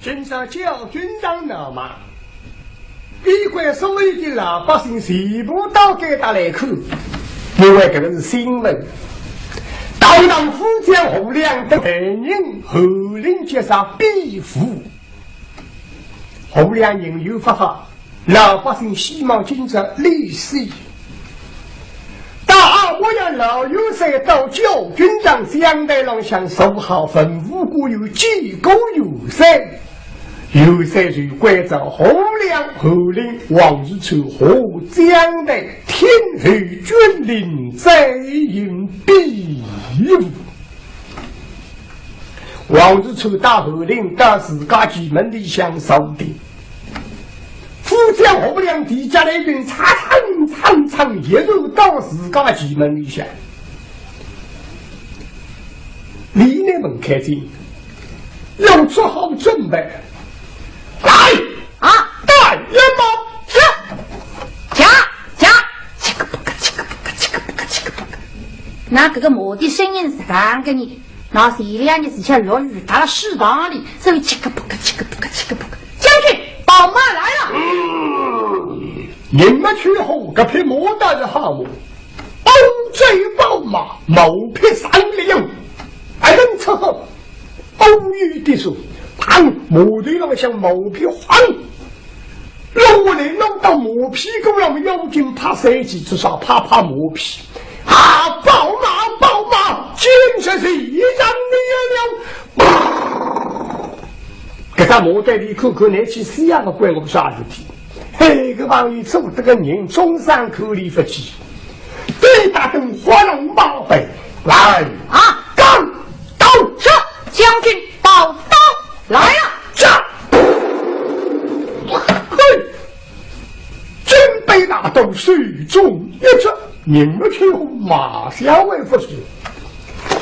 今朝叫军长了嘛？一关所有的老百姓全部都给他来看，因为这个是新闻。当当福建洪亮的本人后令接上庇护，洪亮人有发发，老百姓希望今朝立誓。大我要老有赛到教军长相对上向守好吩咐过有几个有赛。有赛就关照洪亮后令王日初和江的天后军令在应庇护。王日初大后令到自家几门里向守的，福建洪亮底下来军长一路到自家几门里向，离那门开进，要做好准备。来啊！大烟帽是加，这个不个，那这个我的声音是刚给你，那是两的事情落雨打了适当里，所以这个不个，将军宝马来了。你们去后这匹摩大的号目，欧贼宝马某匹3两，还能伺候欧玉的说。毛队上像毛皮黄，让我来弄到毛皮狗让妖精怕谁几至少怕毛皮啊！宝马，简直是一张灭了！给他毛队里口拿起4样的怪我啥事体？嘿，个王爷做这个人中山口里不起，对打灯花龙马背来啊！刚到这将军到。来呀！驾！嘿，真被打到水中一着，你们去马下为不是？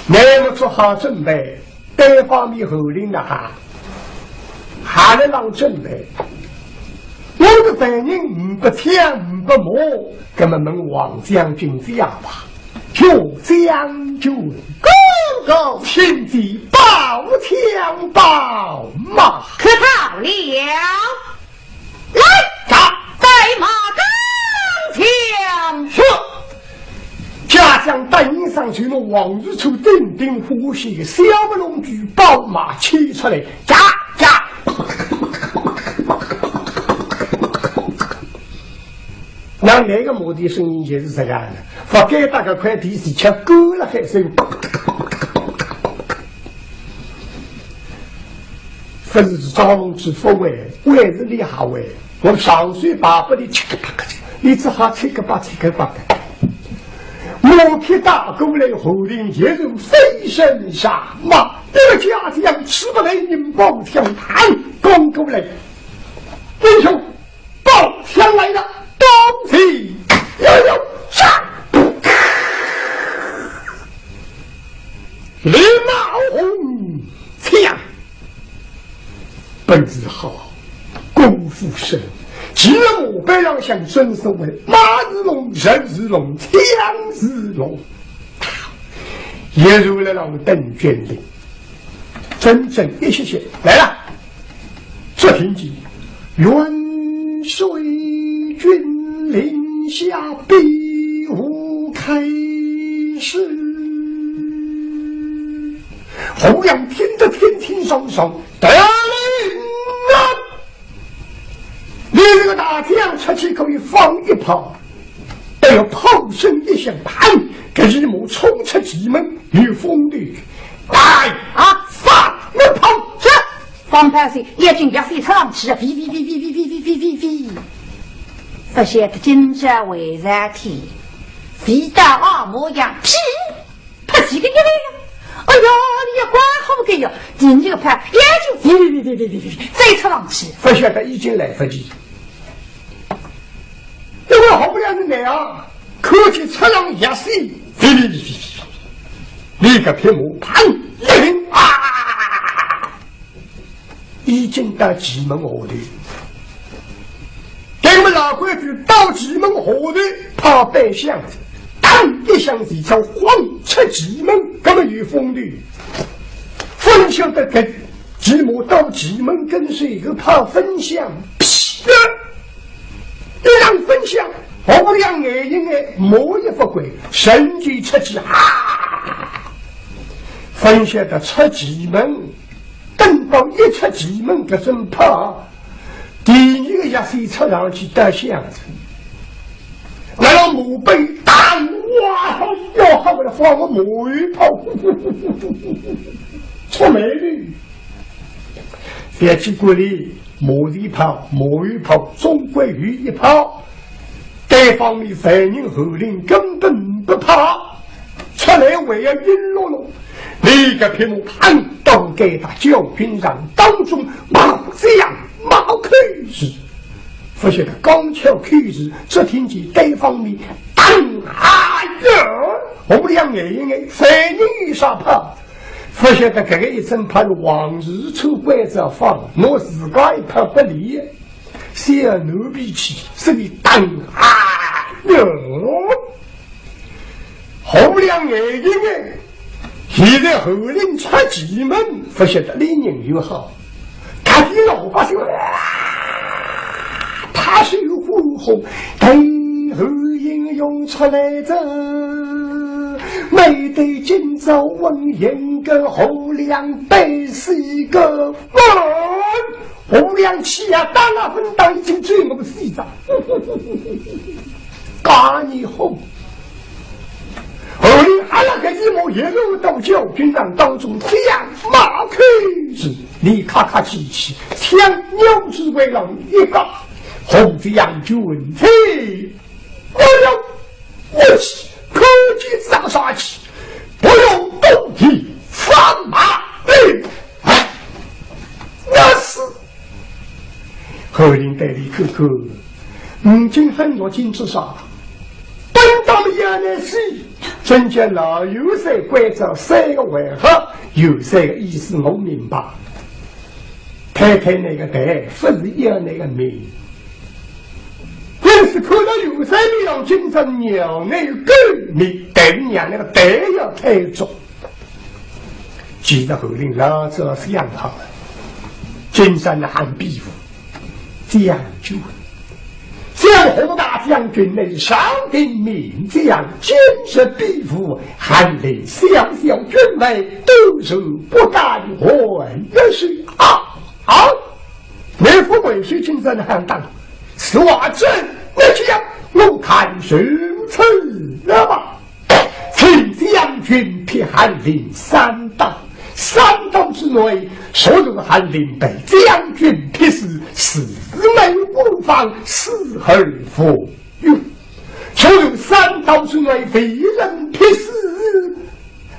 你们做好准备，对方面后领的哈，还能让准备。我的反应不强不磨，根本问王将军这样吧，就将军。go 亲自抱枪抱马，可到了，来，带马钢枪是。家将带领上去了，往日处定定呼吸，小不龙举抱马骑出来，驾！那哪个目的声音就是这样的？不该大个快递是吃够了还是？不是招龙之福位，位是厉害位。我上水八百的七个八个，你只好七个八的。我匹大狗来后领也人飞身下马，这个家将吃不来您抱枪弹，公狗来，英雄抱枪来了，东西有上，李茂红枪。本子好，功夫深，其我被让想尊称为马日龙、人日龙、枪日龙，也如了让邓卷领，真正一些来了。这听记，元帅军临下比武开始。洪亮听得天天爽爽，得令啊！你这个大将出去可以放一炮，但要炮声一响，砰！给一幕冲出急门，与风力来啊！放一炮！是方太岁也准备飞上去，飞！不晓得今朝为啥天，飞到二模样，屁！他几个人来了？哎呀，你也管好个哟！你这个牌眼睛别，再出上去！不晓得已经来不及，因为好不了的来啊！可去出上一戏，立个屏幕，砰！一声啊！已经到蓟门河里，给我们老规矩到蓟门河里跑北巷子。一响几条晃出蓟门，根本有风律。分晓得跟吉母到吉门跟随个怕分享，一让分享，我两眼睛的某一不轨，神机出击分享的出吉门，等到一出吉门个阵怕，第一个也是出上去打响子，那让母辈打哇，要好的放我母鱼炮，出美女。别去鼓励母鱼炮、母鱼炮终归于一炮，对方的反应后令根本不怕，出来为要晕落落，立个屏幕盘都给他教军上当中冒这样冒口子，发现他刚巧口子，只听见对方的当啊哟，我两眼睛的反应一上炮。发现他这个一阵怕往日出拐着放，我自个一怕不理，小奴婢气是你当啊哟，后两眼睛的，现在后人出吉门，发现他理人又好，他的老百姓他是有呼红，等后应用出来着。没得今朝问言个后梁背是一个后梁气啊，当然分当已经追我们西藏，嘎你后，后梁还那个一模一路到教军长当中这样马开始，你看看机器，像牛之为了一个红子杨军嘿，我要我去。科技上杀气，不用动体放马。我是后林代理哥哥，今很多金之上，本当原来是真正老有些规则三个为何，有三个意思我明白。太太那个代，不是要那个命。但是看到有三米让军长娘那个革命，但娘那个代要太重。记得后令老早是样好的，军山的汉必夫将军，像洪大将军那上兵名将，坚实必夫，汉令小小军委都是不敢还也是没副为谁军山的汉当。此话真，我讲我看谁吃了吧？请将军批翰林三道，三道之内，所有翰林被将军批示四门无妨，四而复用；所有三道之内，非人批示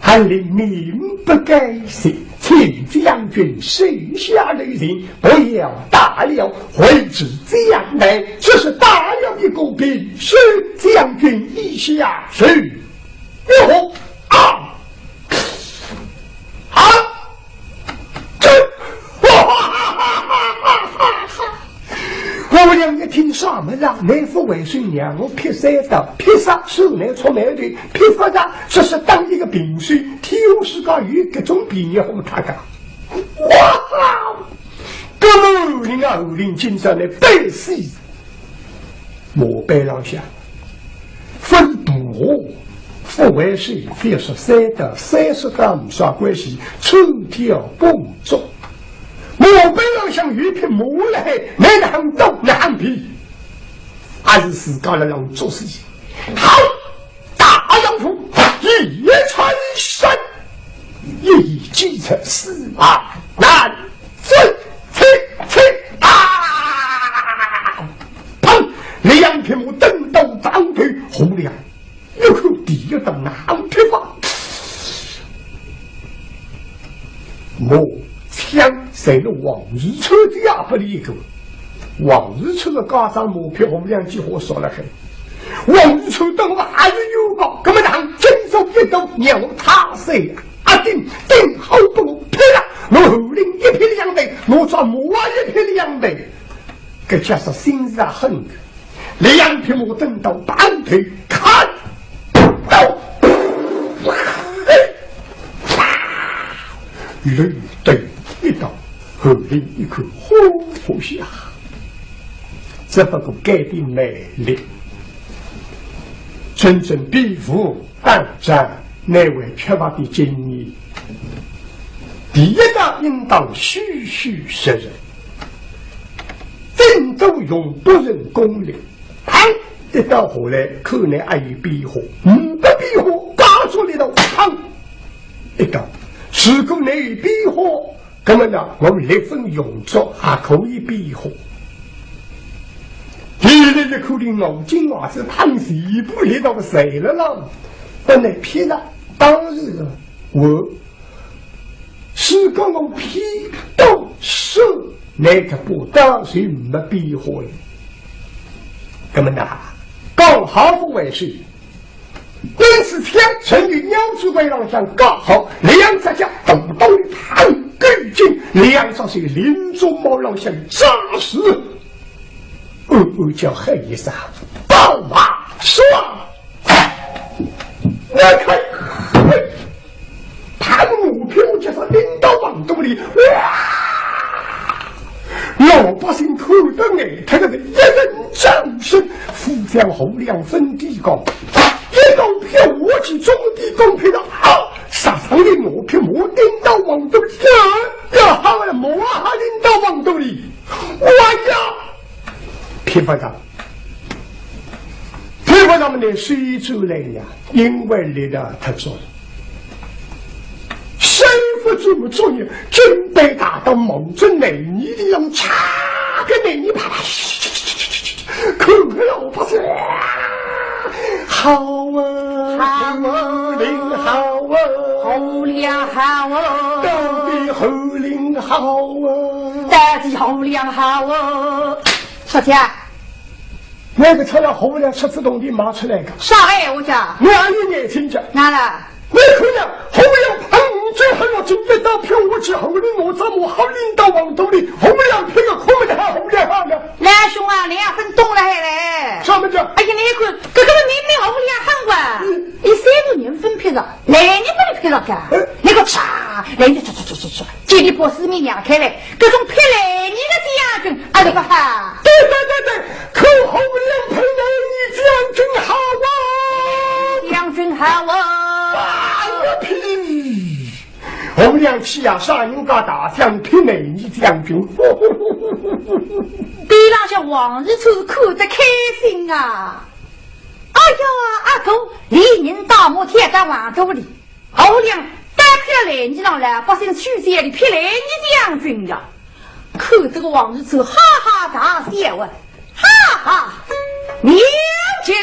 翰林名不改写。请将军手下留情，不要打了，会知这样来，这是打了一个兵，是将军一下去。哟我两个听啥么子？内府为谁娘我劈三刀，劈杀手内出门的，劈发的，这是当一个兵士，体有时个与各种兵也红他个。哇！各路人啊，武林精神的背戏，莫背上下，分部副为谁？非是三刀30个没啥关系，抽条工作。我本来想一匹马来，没能动难皮，还是自个来让做事情。好，大丈夫一穿身，一计成4万难追砰！两匹马蹬到张腿，红亮有口第一道难批发。枪谁的往日车的也不离个，往日车的加上马票，我们两几伙说了很。往日车等我还是有个，根本上真手一斗鸟他谁定好不配了，我后领一匹两倍，我抓马一匹两倍，这家是心是狠，两匹马蹬到半腿看到，雷对。一刀后林一口呼呼下，只不过改变美丽，真正比武当战，乃为缺乏的经验。第一个应当虚虚实人，真都用不人功力。一到后来，可能还有比划，不比划，打出来了，砰！一刀，如果你有比划，那么呢，我们立分用作还可以比划。现在的口令脑筋话是烫西部里到谁了呢？本来骗了，当然了，我是刚刚批到手，那个不当然没比划了。那么呢？刚好不为是，因此天成于鸟之围廊上刚好两只脚咚咚的弹更近，两只是林中毛狼像扎实，叫黑一声，宝马刷，那看，盘木飘就是领到王洞里，老百姓看得眼，他那个一人掌声，互相后两分地高，一刀飘我去中地公平的啊！杀伤力我飘我领到王洞里呀，好了，我还领到王洞里，我呀！批发长们的水出来呀，因为你的他说了。谁不这么做呢？真被打到猛着美女的样，插个美女啪，可了不是？好啊，好啊，林好啊，后梁好啊，到底后林好啊，到底后梁好啊，小姐。那个车辆后梁车自动的马出来个，啥哎，我讲，我还有眼睛着，哪了？你看呀，后梁喷最后我准备到票我去后领我怎么好领到王洞里，后梁喷个空的还后梁好呢？来兄啊，2分动了还来？什么叫？哎呀，你看，这个明明后梁喊哇，你3个人分配着，来你不能配着干，那个查，来你去，接力波斯米娘开来，各种配来你的将军，啊那个哈，对，可后梁配来你将军好啊，将军好啊，个屁！后梁去呀，上人家大将配来你将军，比那些往日处看得开心啊！哎呀，阿哥，李人大漠天在王州里，后梁单配来你让老百姓去县里配来你将军呀！看这个往日处，哈哈大笑啊！哈哈，妙极了！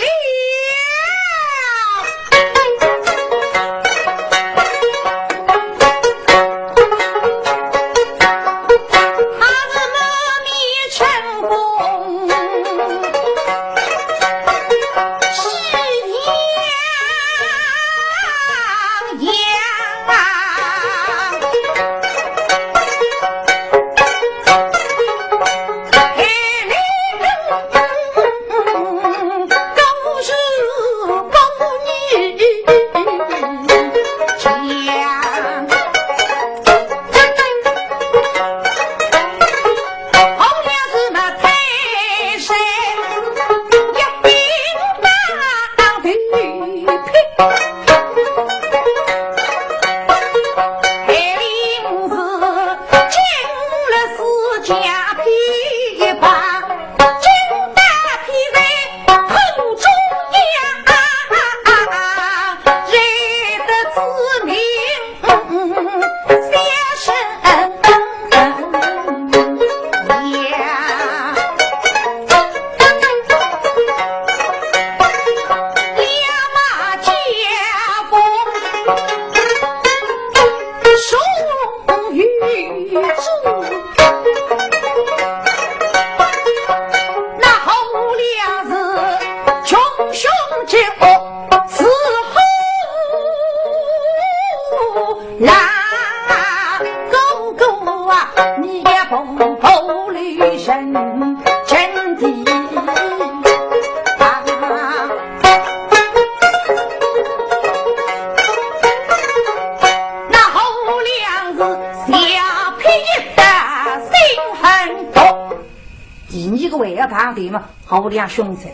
个为了旁的嘛，好两凶残，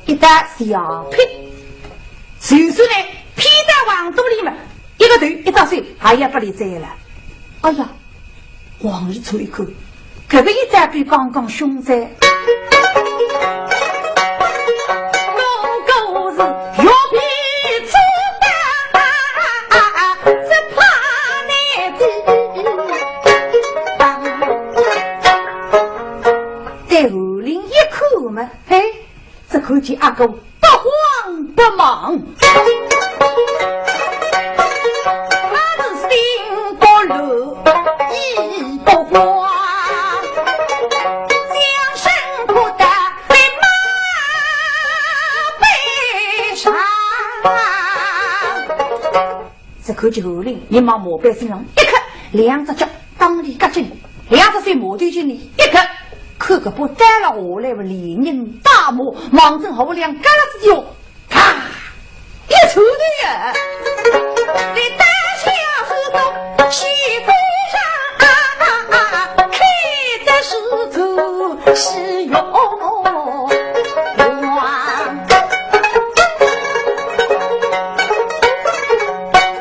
一打小屁，就是呢，屁在王肚里面，一个头一张手，还要不理睬了。哎呀，往日吹口，这个一打比刚刚凶残。这可见阿哥不慌不忙，他是心不乐意不慌，将身不得被马背上。这可见后令，你往马背身上一刻，两只脚当里夹紧，两只手马对进里一刻。可个不带了我来，连人大魔忙正好两嘎子哟，啪一抽的呀，在大小河东西飞上，开的是头是哟。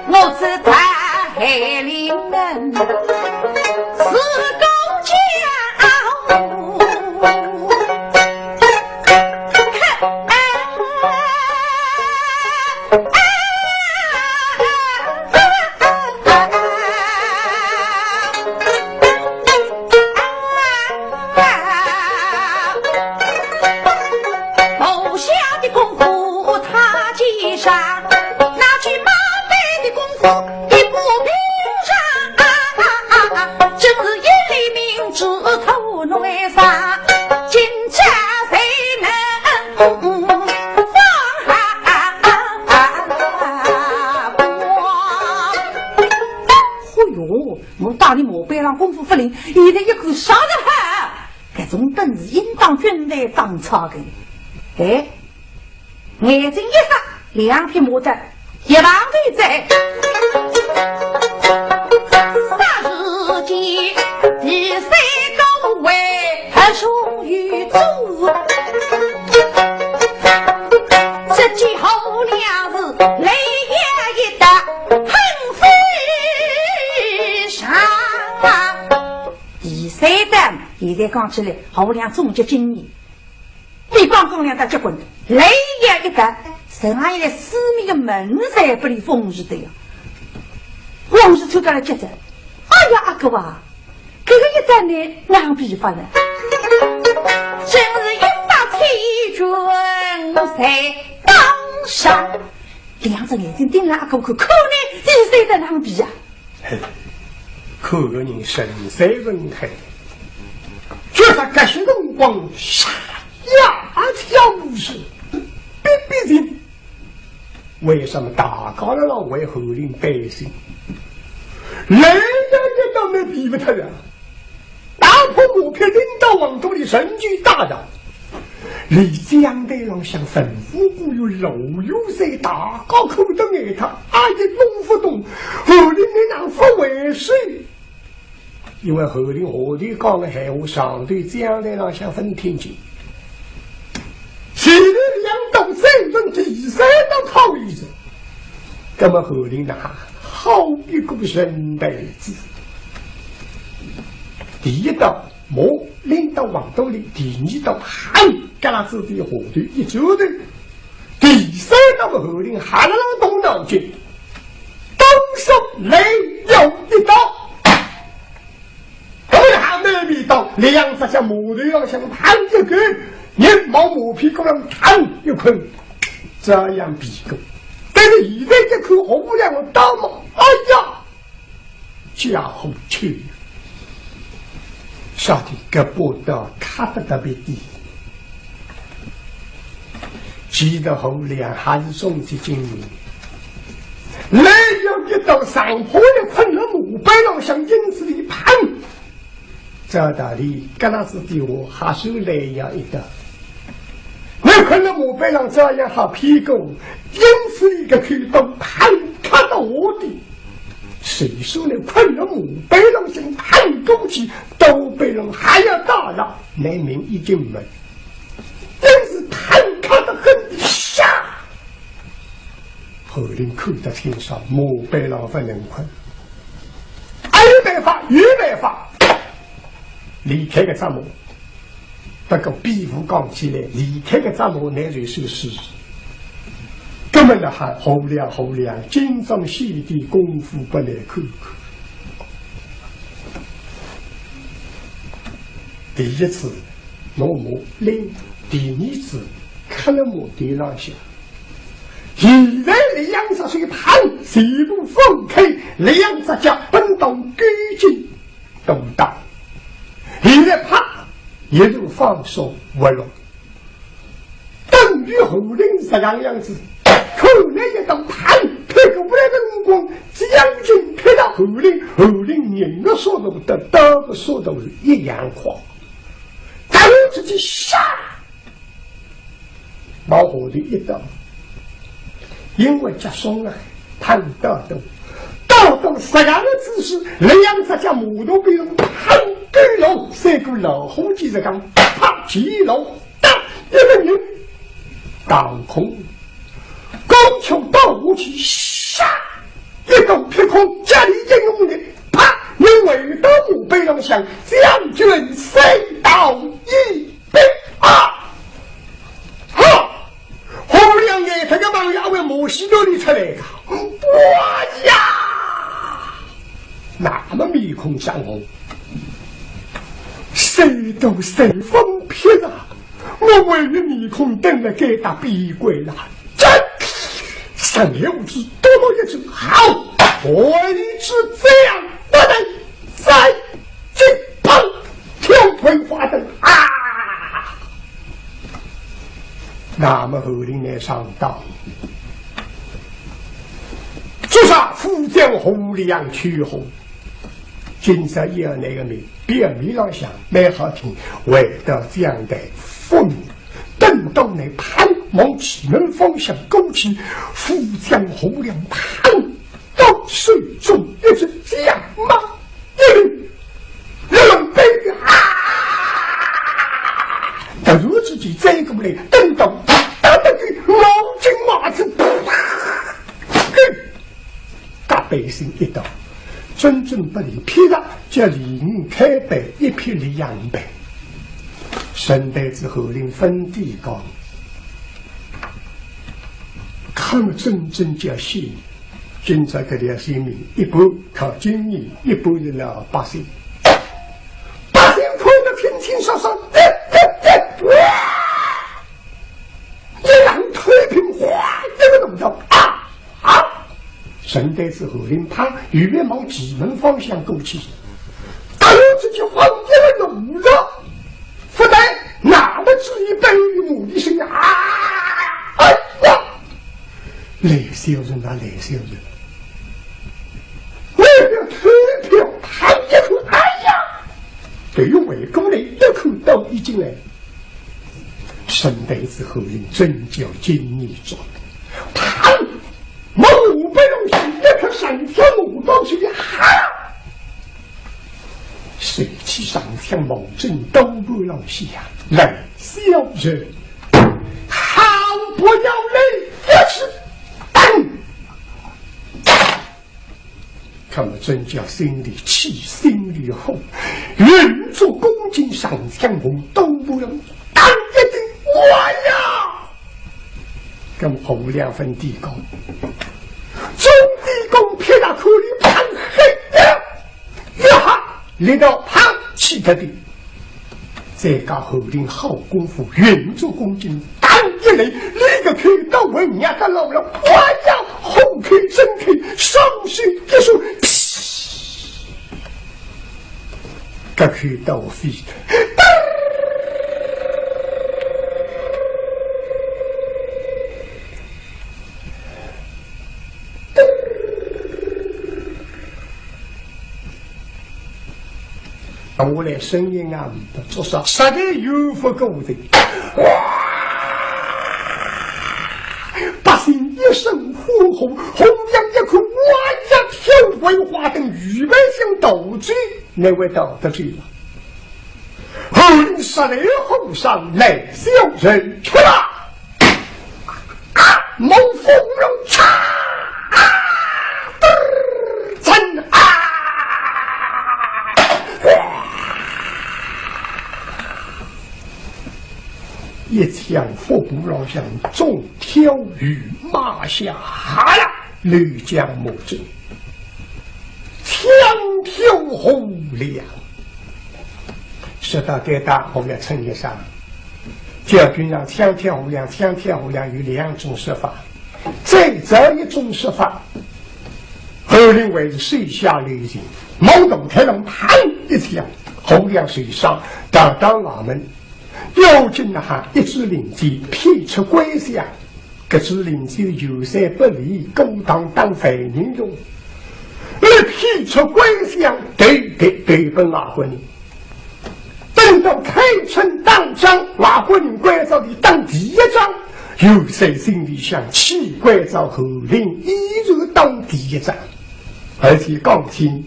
我是太灵人。你的一口杀人汉，这种本事应当军来当差的。哎，眼睛一发，两匹马的一旁对在。霎时间，第三个位还属于主，这几后两是雷也一打，恨飞上。三单现在讲起来，好像终极经验。比刚刚两大结棍，雷也一打，剩下一个四面的门才不离风雨的呀。往日抽到了接着，哎呀阿哥啊，这个一单呢难比法了，真是一发催军在当上，两只眼睛盯了阿哥看，可呢第三单难比啊。可个人神色人海，觉得这些荣光下压条是别人，为什么大高的老为后令百姓，人家也都没比不他呀？打破马匹领导王都的神局大扰，离江台上像吩咐不有老有谁大高口的爱他，阿也弄不懂后令的让不为谁。因为后令河里讲的闲话，上对江台上像分天津，其余两道三分第三道讨议者，那么后令呢，好比个人辈子。第一道莫领导王都里，第二道汉嘎子的火队一周队，第三道的后令还能动脑筋，当手雷有一刀。那味道，两只像木头上像弹一根，人毛马屁股上弹一捆，这样比够。但是现在这口红亮的刀嘛，哎呀，家伙去，晓得个波道卡得特别低，记得后亮还是中级经理。雷有一刀上坡的困了木板上像银子里盘。这道理跟那是对我还是来样一个，我看到木板上这样好屁股，因此一个口洞盘看到我的，谁说那困了母被人想探沟去，都被人还要打扰，难民已经没，真是贪卡的很的下。后林看到天上母被人分人困，没办法，没办法，离开个帐幕，不过比武讲起来，离开个帐幕，那就是事。根本的还好亮，精装细地功夫不来看看。第一次我母领，第二次看了母地上下。现在2十岁盘，西路放开，2只脚奔动赶紧动荡。现在怕也就放手不落，等于后领这样子。后来一道盘拍个不来的目光，将军拍到后领人的速度的刀的速度是一样快，当自己杀，把后领一刀，因为加松了，盘刀刀12个姿势，2只脚木头被人盘对了，3个老虎记着讲，啪几楼打一个人当空。高球到武器，杀一动劈空，家里应用的，啪！你为到墓碑上想，将军飞到一杯啊！哈！后两年他个王爷为母西多里出来的，哇呀！那么面孔相红，谁都谁风撇了，我为了面孔等了给他闭柜了，真。3年5次，多一次好，我一直这样不能再进棚跳葵花灯啊！那么后领来上道，朱砂副将侯亮屈红，今朝也有那个名，表面上想蛮好听，为到这样的风。等到那盘往启门方向勾起，副将侯亮盘到水中，一直这样吗？人被啊！他如自己这个来，等到打的个毛巾袜子，大百姓一刀，真正不离劈了，叫李开北一劈2倍。神代之后令分地高，看了真正叫戏，今朝这条性命一半靠经验，一半是老百姓。百姓看得清清爽爽，一让推平，哗，一个动作啊！神代之后令他越往蓟门方向勾起，当自己黄一个动作。不但那么至于卑于母的心啊！哎呀，来小人啊，来小人！为了推票，他一口哎呀，对于围攻的一口刀已经来。神代之后令真叫金逆转，他猛被东西一颗上跳猛到去哈！水气上天猛震都不让下来小人，好不要累也是他们真叫心里气心里厚，人做公斤上天猛都不让当一定我呀，跟侯亮分地宫中地宫撇到口里盘黑的一哈来到旁气他的，这个后领好功夫，远做公斤，当一雷，立个开刀为人家老了，我要后开真开，上去一手，这开刀飞的。我来声音啊，至少实在有福够的。哇！百姓一声呼吼，红娘一口哇呀跳文化等预备性斗志，那位道德罪了。后令十来后上来小人去了，某风容嚓真一枪腹部老向中挑于马下，哈了绿江木之枪挑红亮。说到这大后面称一上，教军让枪挑红亮，枪挑红亮有两种说法。再这一种说法，后令为水下旅行，毛洞开龙弹一枪，红亮水上当当我们要进哈一支领机劈出归乡，各支领机的有色不离，勾当匪人用，而劈出归乡对本瓦国人。等到开城当章，瓦国人关照的当第一章，有谁心里想起关照后令一如当第一章，而且讲清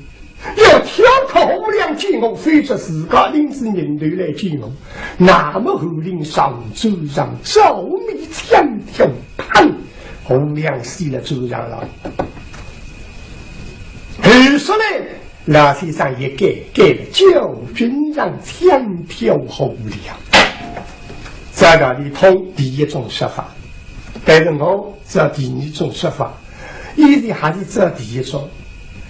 要挑脱红亮进攻，非着自家临时人类来进攻，那么后令上周让照密枪挑pan，红亮死了周让了。而说呢，老先生也改了教军让枪挑红亮，在那里通第一种说法，但是我这第二种说法，依然还是这第一种。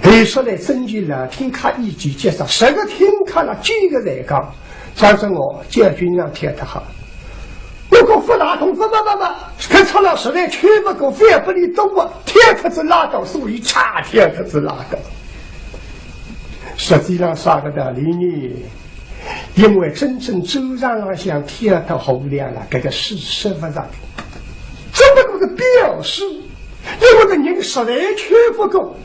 而说来，根据了听卡意见介绍，10个听卡了9个来讲，假设我教军让贴得好，如果不打通，不，看出了实在全不够，非不离动啊，贴他是拉倒，所以差贴他是拉倒。实际上啥个道理呢？因为真正周让想贴到后亮了，这个事实不上，只不过是表示，因为个人实在全不够。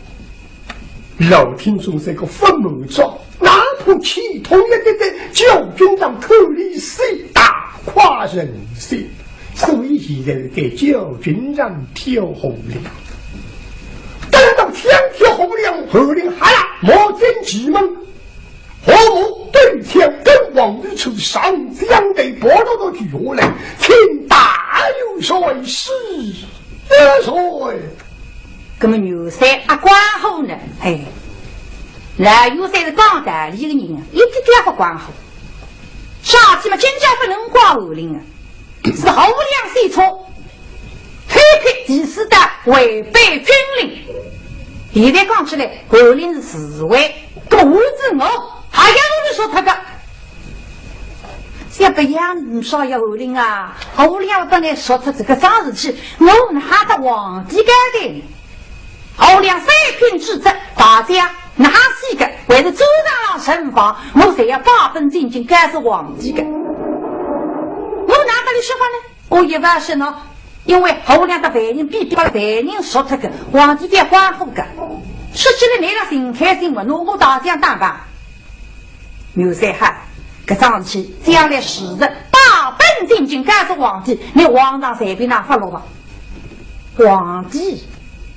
老听众这个分谋照，哪怕其同一个教军长口里谁大跨人性，所以现在给教军长挑红亮。等到天挑红亮，后令哈啦，莫见急门，何母对枪跟往日处上将的波罗的举下来，请大有帅是帅。那么牛山啊，关后呢？哎，那牛山是讲道理的人啊，一点点不关后。杀鸡嘛，真叫不能挂后令啊，是侯亮谁错？推开第四代违背军令。现在讲起来，后令是侍卫，那么无知我还要你说他个？这不样少要后令啊！后令本来说出这个脏事情，我们还得皇帝干的。后亮三品之职，大家哪是个为了周长神法，我谁要八分正经干是皇帝的？我哪个里说法呢？我一般是呢，因为后亮的犯人比犯人说这个皇帝的官后个，说起来那个新开新闻，我大将当吧。牛三汉，这张起将来时日八分正经干是皇帝，你皇上随便拿发落吧？皇帝。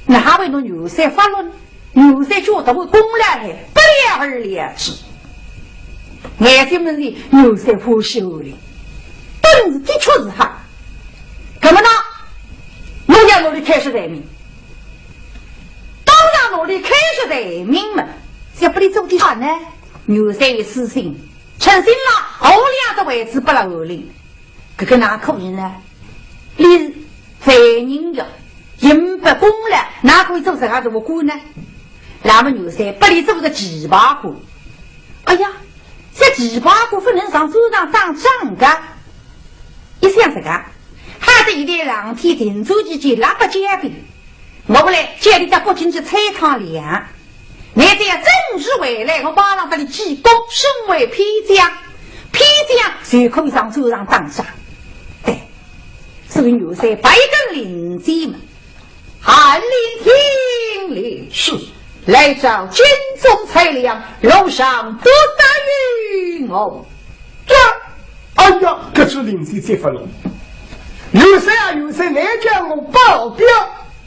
那还为侬牛山发论，牛山觉得我公来还不了而了之。眼睛们的牛山不修的，本事的确是哈。怎么呢？我要努力开始人民，当然努力开始人民们，要不你做的啥呢？牛山的私心，诚心了后两的位置不了后领，这个哪可能呢？你犯人的。人不公了，哪可以做这样子我过呢？那么牛山不里做个几把股？哎呀，这几把股不能上桌上当账的。一想这个，还得一点2天停住几节喇叭煎饼。我不来家里的不仅是菜糠粮，你这样正日回来，我马上把你记功升为批将，批将就可以上桌上当账。对，所以牛山白跟领机嘛。翰林听令是来找军中裁量，楼上多大于我？这，哎呀，这是领机这份了。有谁啊？有谁来叫我报表？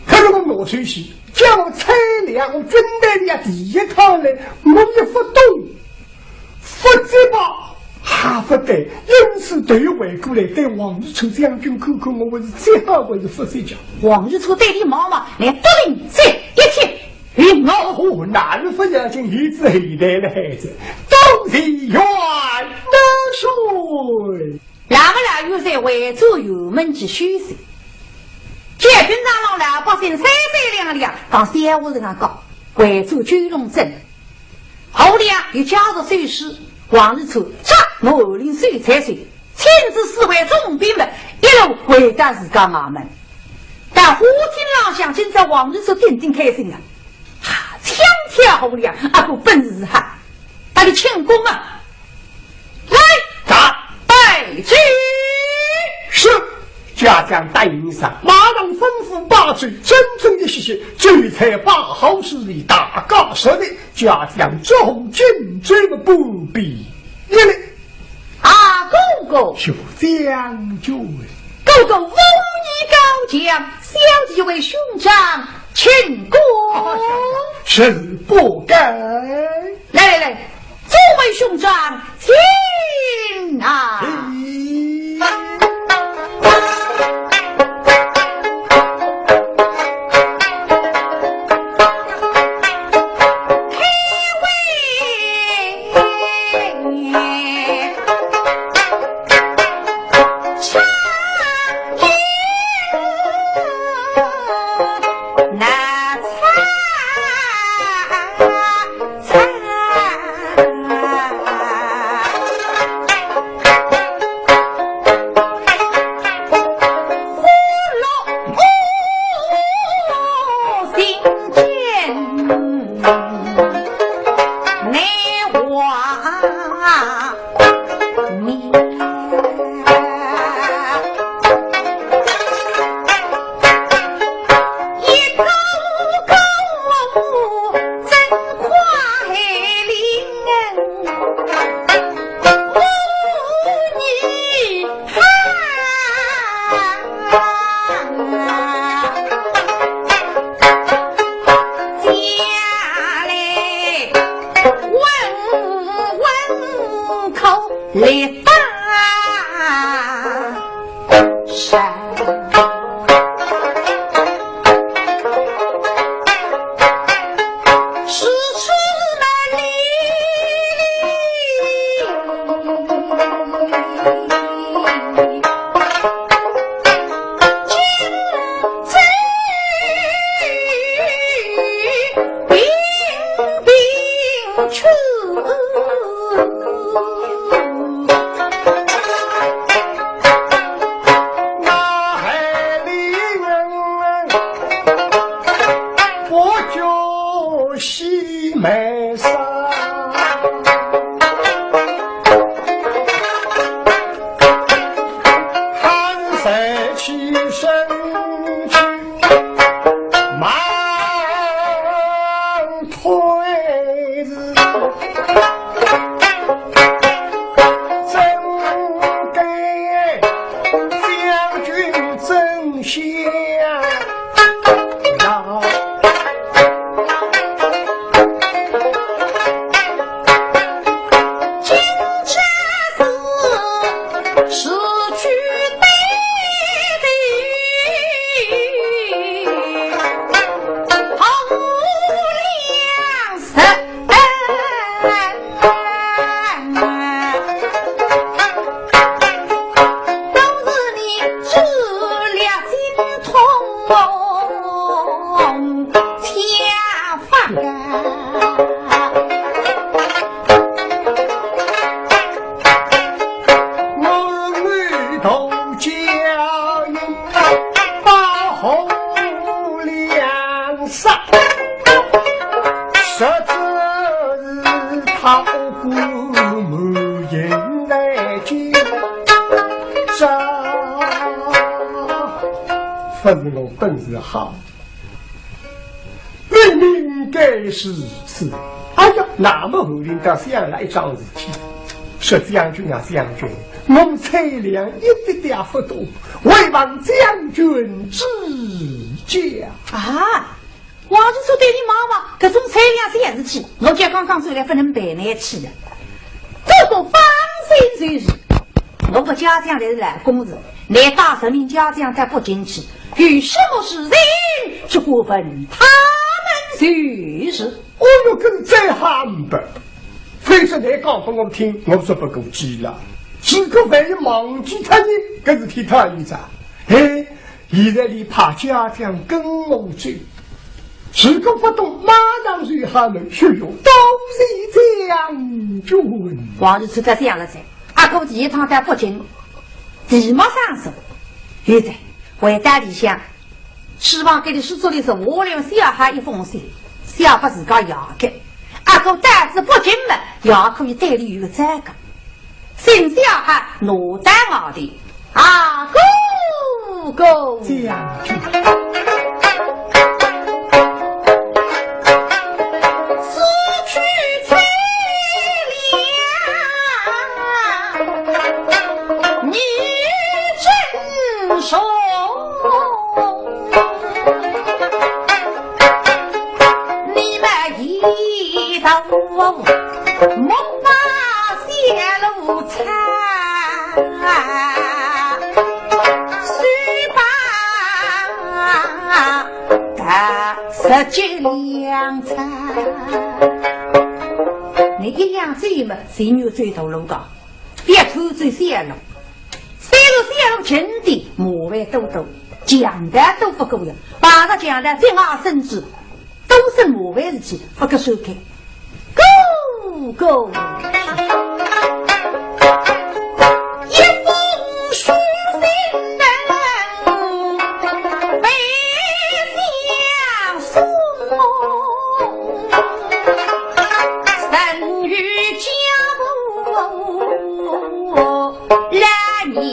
可是我拿出去，叫蔡良军队的第一趟来，我也不动，不知吧，还不得，因此对外过来对王日初将军看看，我是最好还是不睡觉。王日初对你妈妈来得令这一天。哦，南府将军一直一代的孩子，都是远的水。那么俩又在外州油门去休息，解军长老百姓三三两两到三五人上搞外州九龙镇，后来又加入水师，王日初杀我领水才水，亲自侍卫重兵们一路回到自家衙门。但胡天郎想今朝王日初定定开心了。枪挑后梁，阿哥本事哈，把你请功啊！来，打拜之。是家将带领上，马上吩咐八嘴，真正的谢谢，聚财把好事里大家说的，家将之后尽追的不必一力。阿公公，小将军，哥哥武艺高强，小弟为兄长请功。是不该。来，诸位兄长，请啊！不是我本事好，明明该是此。哎呀，那么后领导想来桩事体，说将军啊将军，我才量一点点不懂，为望将军指教啊！我就说对你妈妈，这种车辆是也是去，我家刚刚走来不能白来去的，这个方身随时。我个家长的懒公子，来大人民家长在不进去，与什么是人去过分，他们随时。哦哟，跟这喊吧，非是你讲给我听，我说不够记了。是个万一忘记他呢，可是替他一张。哎，现在你怕家长跟我走，是个不懂，马上随他们学用，都是这样就问。王日出在这样了噻。阿哥第一趟在北京，地没上手。现在回家里向，希望给你书做的是我留小孩一封信，小把自家牙给。阿哥带至北京嘛，也可以带你有这个。新小孩挪单我的，阿哥哥这样就。手你们一道梦马泄露残须把大十几两餐你一样醉嘛谁有最头路的别偷醉泄露泄露真的莫为都讲的都不够呀，把他讲的正二甚至都是莫为事情，不可收开。Go 一封书信人背相送，生于家母让你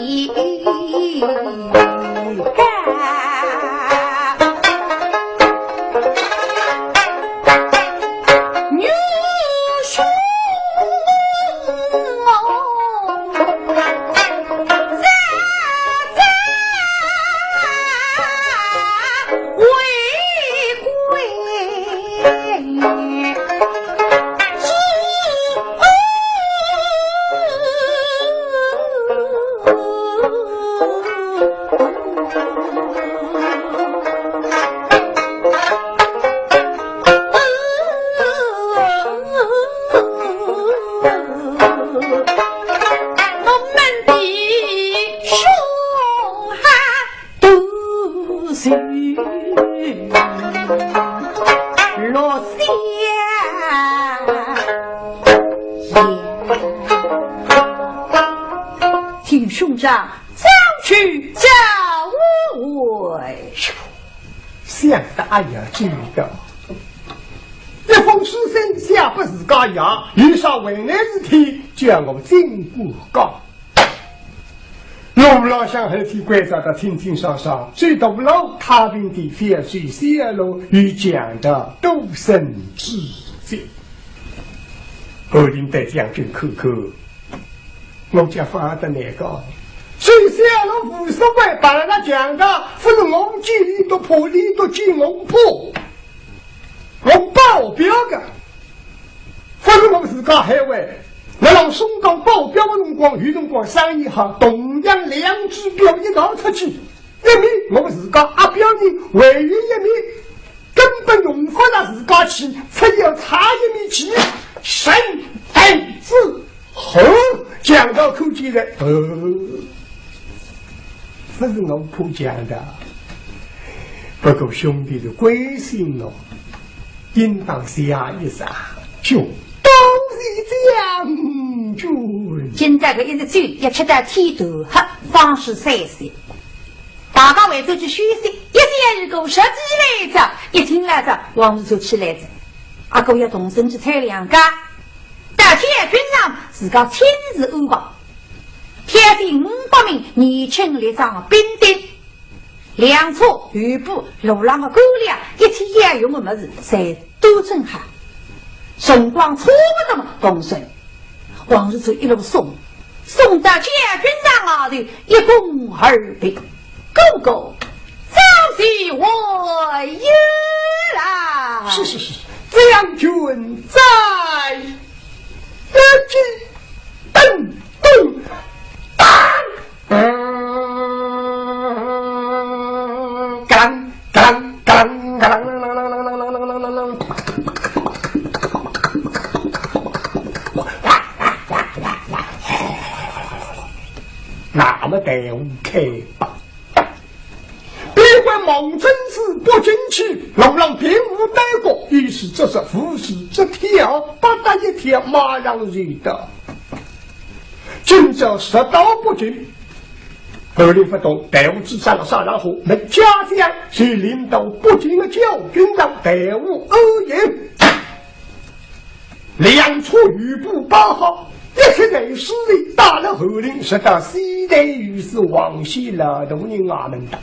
请兄长早去早回。向大爷知道，一封书信下不自家牙，遇上为难事体，叫我进步讲。我老乡后天观察的听听上上，最大老太平的翡翠泄露与讲的都生之罪。后天在将军口口，我家发的那个。虽然我无所谓，把人家讲的，不是我见你都破，你都见我破，我报表的，不是我自家海外。那让松岗报表的辰光，有辰光生意好，同样两支表一拿出去，一面我自家阿表呢，唯一一面根本用不了自家去，只要差一面去，神字后讲到口气的不是我普讲的，不过兄弟的关心哦，应当下一下就都是这样就。现在个一日酒也吃到天头黑，方是3岁。大家回头去休息，一天如果10几来着，一听来着，王日就起来着。阿哥要动身去采2家，到天军上自家亲自安排。天定500名年轻力壮兵丁，粮草、鱼布、路上的狗粮，一切要用的么子，侪都正好。辰光差不多动身，王日就一路送到将军上那里，一共200，够早起我有。啦！是，将军在，噔噔当，那么队伍开吧。别管蒙真是不进去，龙让平无待过，于是这是服侍这条，把他一条马上遇到。今朝十刀不进，后令不动，队伍只上了上，然后那家乡是领导不进的教军让队伍而言，两处余部八号。一些内侍里打了后令，是到西代于是往西老多人阿门的。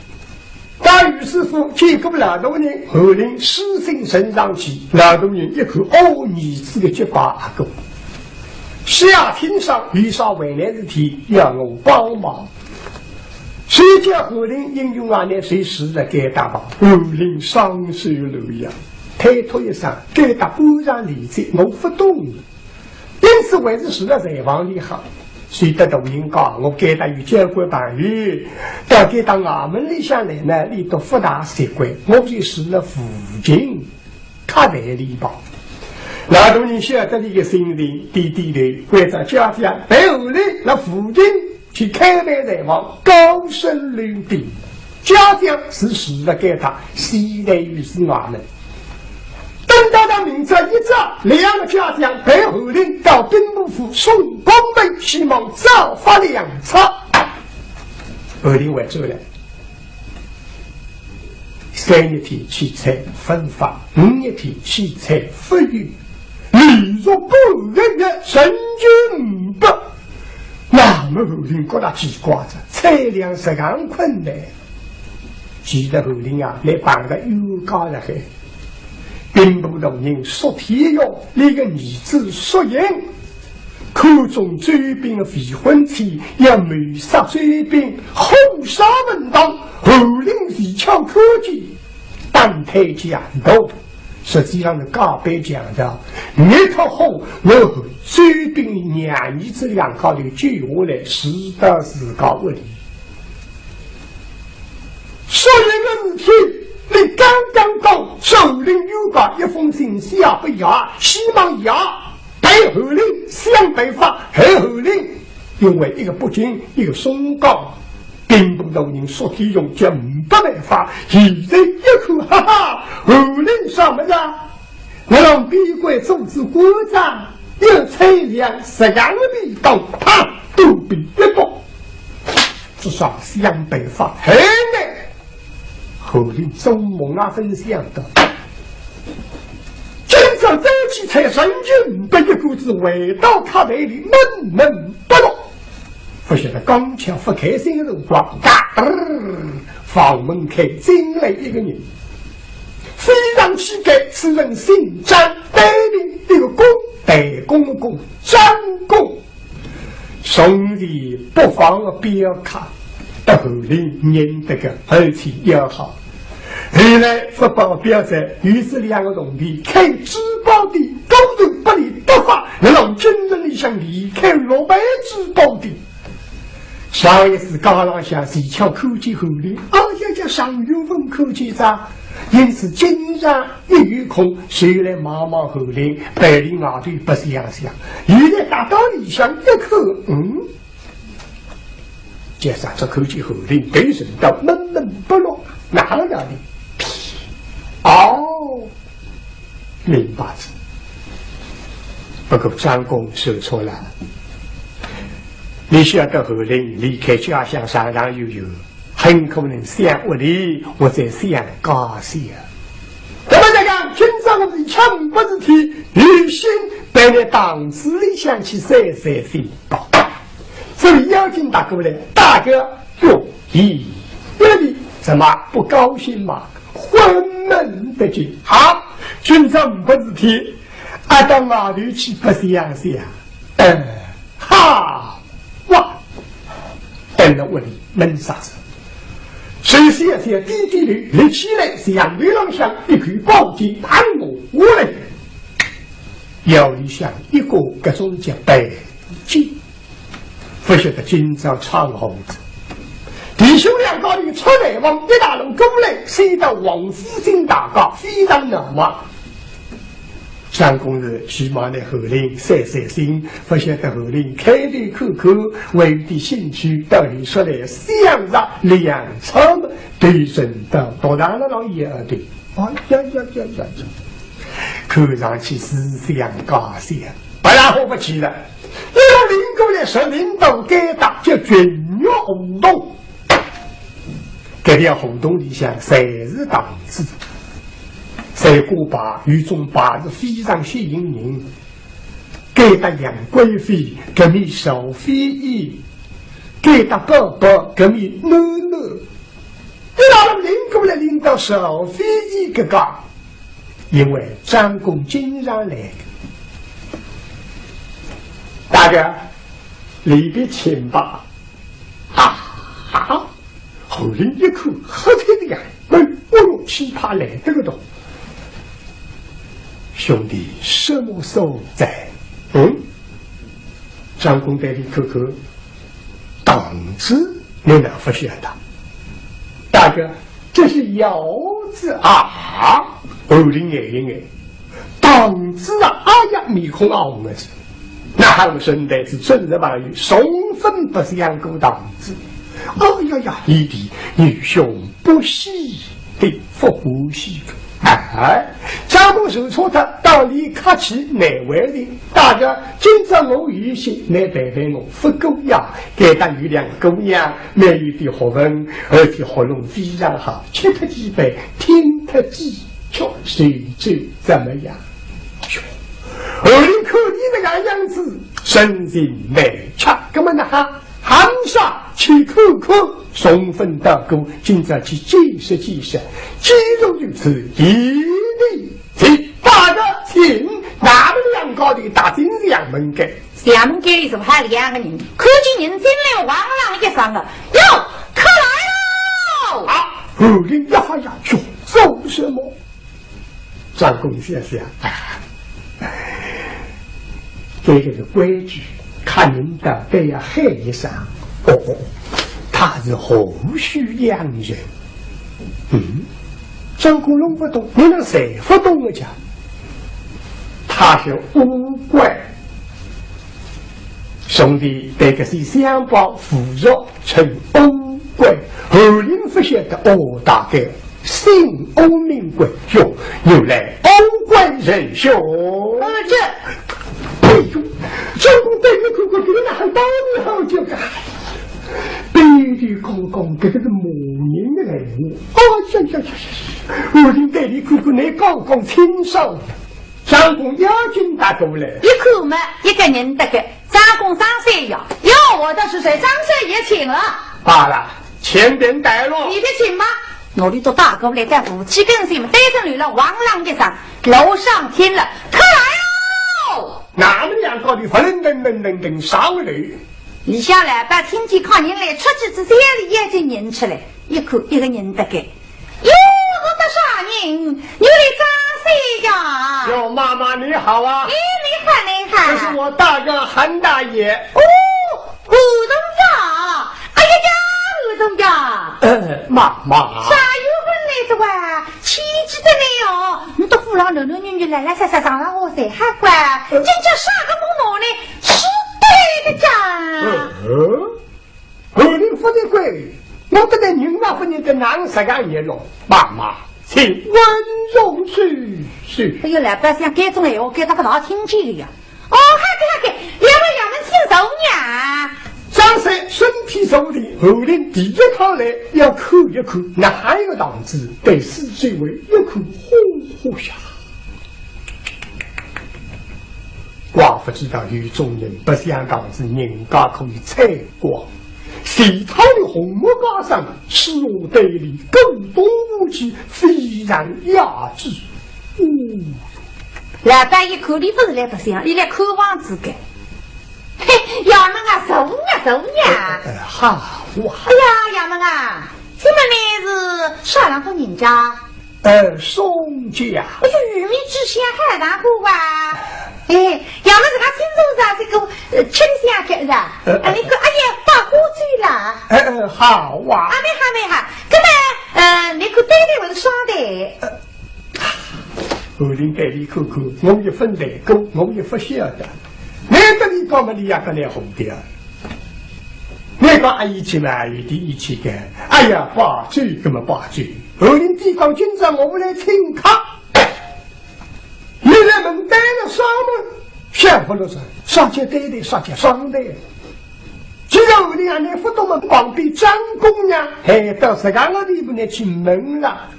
大禹师傅结果老多人后令施行升上去，老多人一口哦，你是个结巴狗。夏天上遇上为难之题，要我帮忙。谁叫后令应用啊？呢谁使的给打吧？后令双手露阳，抬头一声，给打不让理解，我不懂。因此还是使了在房里好，谁得懂人讲，我给他与教官办理，到给到俺们里向来呢，里头复大习惯，我就使了附近卡在里吧。老多人晓得你的心灵，滴滴的为着家乡，在后来那附近去开办在房，高声领地，家乡是使了给他，西来于是俺们。等到他名字一照，两个家将被后令到兵部府送公文，希望造发两册。后令完走了，3日天七彩分发，5日天七彩发育。你若不日神君不，那么后令觉得记挂着，采粮实干困难。记得后令啊，来帮个有高了还。兵部同人说天用，那个儿子说言，口中追兵的废婚妻，要谋杀追兵，后杀文当，后令技巧科技，单推讲斗。实际上是告白讲的，你头后我追兵娘儿子两靠的救下来，实的是高问题。说一个事情。你刚刚到首领有把一封信下不雅，希望雅被后令向北发，还后令因为一个不进一个松告，兵部同人说体用将不办法，现在一口哈哈，后令上门啊，我让闭关组织国家有采粮10样的地道，他都比一多，至少向北发很难。后令中蒙啊分享的，今朝早起才神君被一股子味道卡在里闷闷不乐。不晓得刚巧不开心的辰光，房门开进来一个人，非常气概，此人姓张，带领一个公，代公的公，张公，兄弟不妨不要看。后令认得个而且要好，后来发报表在于是2个农地开支报地，高人不理不法，让军人里想离开600支报地。上一次高廊下技巧科技后令，要叫上云峰科技长，因此经常一有空，谁来忙忙后令，百里外队不是样想，原来打到里向一口加上这口气后令对人到闷闷不乐，哪了的？明白了。不过张公说错了，你晓得后令离开家乡上上悠悠，很可能想屋里或者想家乡。那么这个今朝的强不是题，女性被你当时里想起三分吧。所以邀请大哥来，大哥哟，咦，你怎么不高兴嘛？昏闷的紧，好，军长不是题，到哪里去不是样子呀？哈，哇，等了屋里闷啥子？谁写些滴滴的立起来，像对浪向一口宝剑弹我来。有一项一个各种叫白剑，不晓得今朝长猴子。弟兄两个人出来往一大路过来，谁到王府进大街，非常难忘。张公日起码的后令散散心，不晓得后令开头口口为的兴趣到底说来相让两场对准到多大了老爷儿的，呀，看上去思想高些，不然活不起了。要领过来说领导该打叫军乐活动，这条活动里向谁是党子？在古巴与中巴是非常吸引人，给的杨贵妃革命小妃姨，给的伯伯革命囡囡，你让人领过来领到小妃姨个个，因为张公经常来的。大哥，离别请吧。后领一口喝彩的眼光，我用奇葩来这个东。兄弟，什么所在？张公带领口口，党子你能不晓得？大哥，这是窑子啊！后领眼，党子啊！哎呀，面孔红的是，那汉生代是正日把语，送分不相顾党子。哎呀，一弟女兄不喜的不呼吸。张公手搓他道理客气难为的，大家今朝我有心来陪陪我不够呀，给他有两姑娘没有的学问，而且活动非常好，吃他几杯，听他几句，谁知怎么样？后领可你那个样子，身形美俏，根本那含沙去口口送分到沟，今朝去见识，肌肉如此一力气。大家请哪们两个的大金两门给厦门街里是还两个人，可见人真来王朗一上了，哟，可来喽！后领一下呀，哟，做什么？张公先生，这个规矩，看您的都要黑一声。他是后续两人。张公弄不懂，你能谁不懂我讲？他是乌龟，兄弟，这个是相报腐肉成乌龟，后领不晓得大概姓欧名贵就有来欧贵人兄。哎呦，张公对你哥哥给你很当你好就干。对对，刚这个是母人的人物。我听对你哥哥你刚刚亲手，张公邀请他过来，一口嘛，一个人的个张公上山呀，我的是谁？张生也请了。罢了，前边带路，你的请吗？我里做大哥来在夫妻跟谁们带着女了王郎的上楼上听了，可来喽！哪们两个的不能稍微。你下来把听见看人来出去之前里眼睛拧起来，一口一个人的给。哟，我的傻人，你来张谁呀？哟，妈妈你好啊！你好。这是我大哥韩大爷。胡东家，哎呀，胡东家。妈妈。啥有份来着哇？奇迹的来哦！你都扶老女来来上上我谁还管？真叫啥个不弄呢？是对的家。后领不得贵，我不得人家不能跟男十个也弄。妈妈，请温柔去。哎呦，来百姓改种哎，我给他不大听见了呀。还给，两位请走呢。张三身体受力，后领第一趟来要口一口，那还有个档次，得是这位一口呼下。寡妇知道与众人不相当之人家可以采光，西朝的红木架上赤裸对立，沟东无际，非常雅致。老板一口里不是来不香，你来口望自个。嘿，衙门啊，走呀。好哇！哎呀，衙门啊，这么呢是啥人户人家？宋家。哎呦，玉米之乡海大户啊！哎，要么是他听说啥这个亲乡个是啊？你个哎呀，把火追了。好啊。没哈。那么你可对的我是双的。后林给你看看，我一分代工，我也不晓得。难得你讲么你也个来红的。你讲阿姨去嘛，阿姨第一去干。哎呀，把嘴根么把嘴。后林地讲今朝我们来请客。你来门带了上门，想不了是上街对的，上街上的。既然后林啊，你不懂么旁边张姑娘，还到自家的地方来进门了，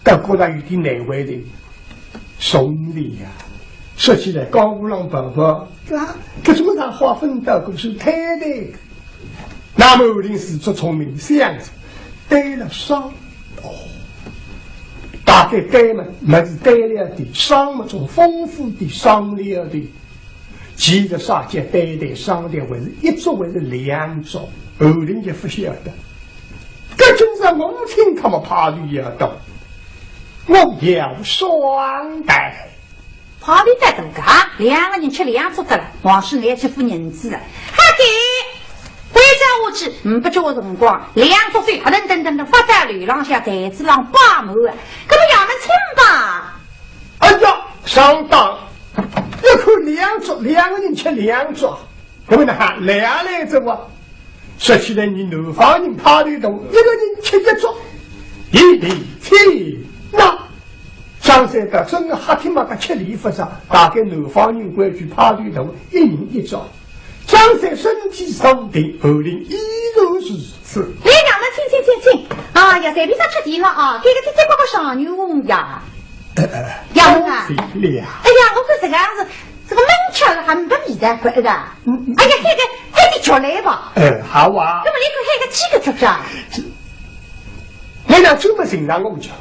到过来有点难为的。兄弟呀，说起来高五郎伯伯，这怎么让划分到都是太太？那么后林是做聪明想着，对了上大概对嘛，没是对了的，上么种丰富的上了的。其实上街对上的为是一桌为是两桌，后林就不晓得。这就是我听他们怕的要到。我要双待，旁边在等个两个人吃两桌的了，王氏来去付银子了，还给回家我去，不叫我辰光，两桌水等发在流浪下台子上把门啊，可不要们清吧？哎呀，上当！一看两桌，两个人吃两桌，我们还来着我。说起来，你南方人怕的多，一个人吃一桌，一里气。那张三的真的还听嘛个吃礼服上，大概南方人规矩怕里头一人一桌。张三身体上定，后林依然如此。来，娘们请啊呀，随便上吃点了啊，给个姐姐包个上牛红呀。杨啊！哎呀，我看这个样子，这个门口还不比得快的。哎呀，还得叫来吧。好啊。那么你可还个几个桌子啊？人家这么欣赏我讲。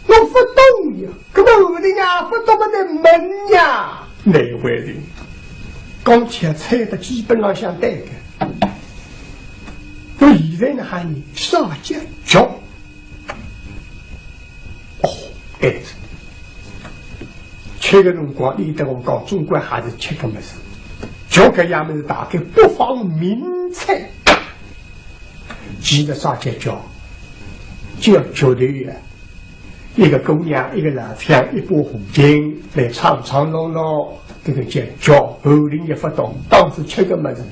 我不懂呀，根本我的呀不懂我的门呀，哪位人？刚才猜的基本上像对的，我现在呢喊你上街脚。对子，吃个辰光，你得我讲，中国还是吃个么子，脚个样么子大概不放名菜，记得上街脚，就要绝对呀。一个姑娘，一个老乡，一把胡琴来唱朗朗，这个叫后林也不懂，当时吃个么子。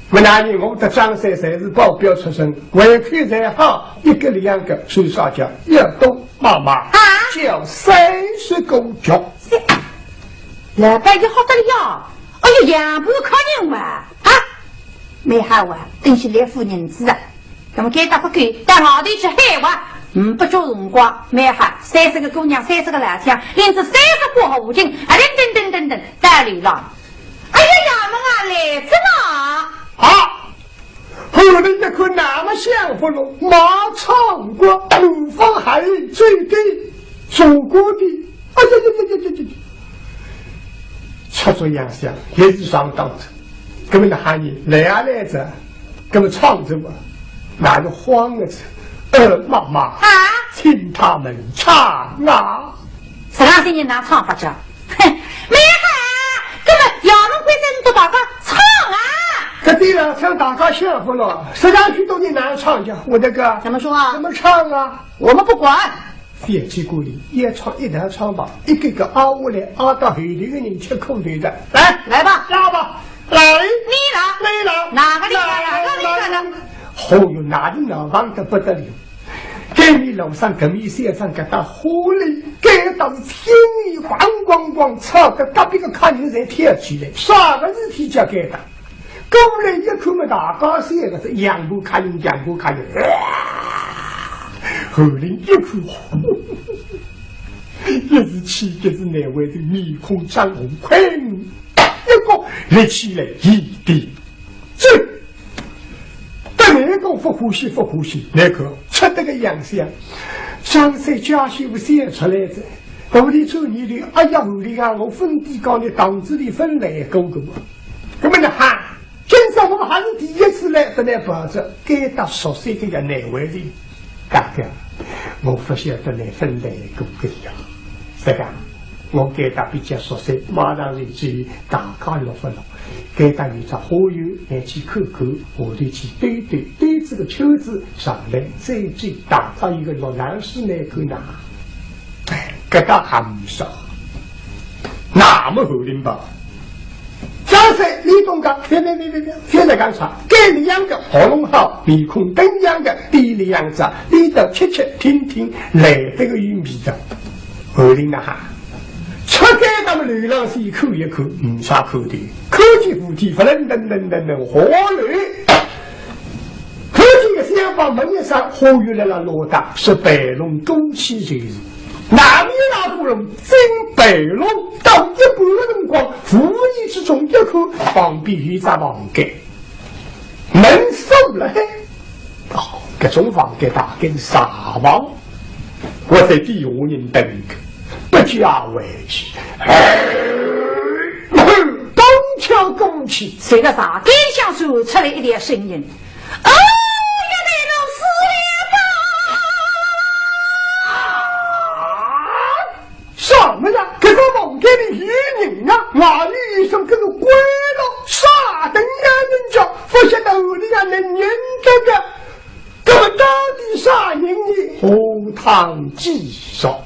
我那年我的张三才是保镖出身，外口才好，一个两个，所以上叫要懂妈妈叫30个脚。老板就好得了，哎呦，杨不靠人嘛啊！没好啊，等是来付银子啊，那么该打不给，到哪里去海哇？不叫辰光，买哈30个姑娘，30个老乡，连着30个胡琴，等，带流浪。哎呀，衙门啊，来着呢！后来一看那么幸福了，马唱过，怒放海最低，祖国的，哎呀，吃着洋香也是上当着，根本的喊你来着，根本唱着我，哪个慌了着？妈妈啊，请他们唱啊！什么人拿唱法着？哼，没哈，根本衙门规定都大家唱啊！这对了，唱大家幸福了，实际上许多人拿唱去，我这个怎么说啊？怎么唱啊？我们不管。非结果里一唱一条唱吧，一个个熬下来，熬到后头的人吃口头的。来吧，来吧，来，你了，哪个呢？好哟，哪里闹忙得不得了。给你楼上革命先生给他火力，给到是天意咣咣吵的，隔壁个看人才跳起来，啥个事体叫给他？过来一看嘛，大高兴个是仰步看人，后来一看，一是气，一是难为的面孔涨红，快一个立起来一滴这。那个不呼吸，那个吃得个洋相，张三家媳写出来的，我的做你的，哎呀，我的啊，我分地高的档子里分来个嘛，那么呢哈，今朝我们还是第一次来不来保证，该到10岁这个难为的，哥哥，我不晓得来分来过个呀。这个，我给他比较熟悉，马上就去大家要分了。给他一只花园来去看看，我得去对这个秋子上来，再去打造一个落南市那个呢。哎，这个还不少，那么好领吧？假设李东刚，别，现在干啥？给你养个喉咙好、面孔灯样的，地里样子，你到吃听，来这个玉米的，何领的哈？吃给他们流浪是口一口，啥口的？口技无体，不能活累。口技的想法门上，活跃来了罗大是白龙中期节日。哪不容真白龙到一半的辰光，无意之中一口方便于咱房间门收了。哦，这种房间大概啥房？我在第五人等个，不加委屈。东敲拱起，这个啥？跟上说出来一点声音。哦，一代龙死了吧！什么呀？这个房间里一人啊，外里一声跟个鬼了，傻等呀人家，不晓得我的呀能认这个，这么到底啥人呢？荷塘鸡烧。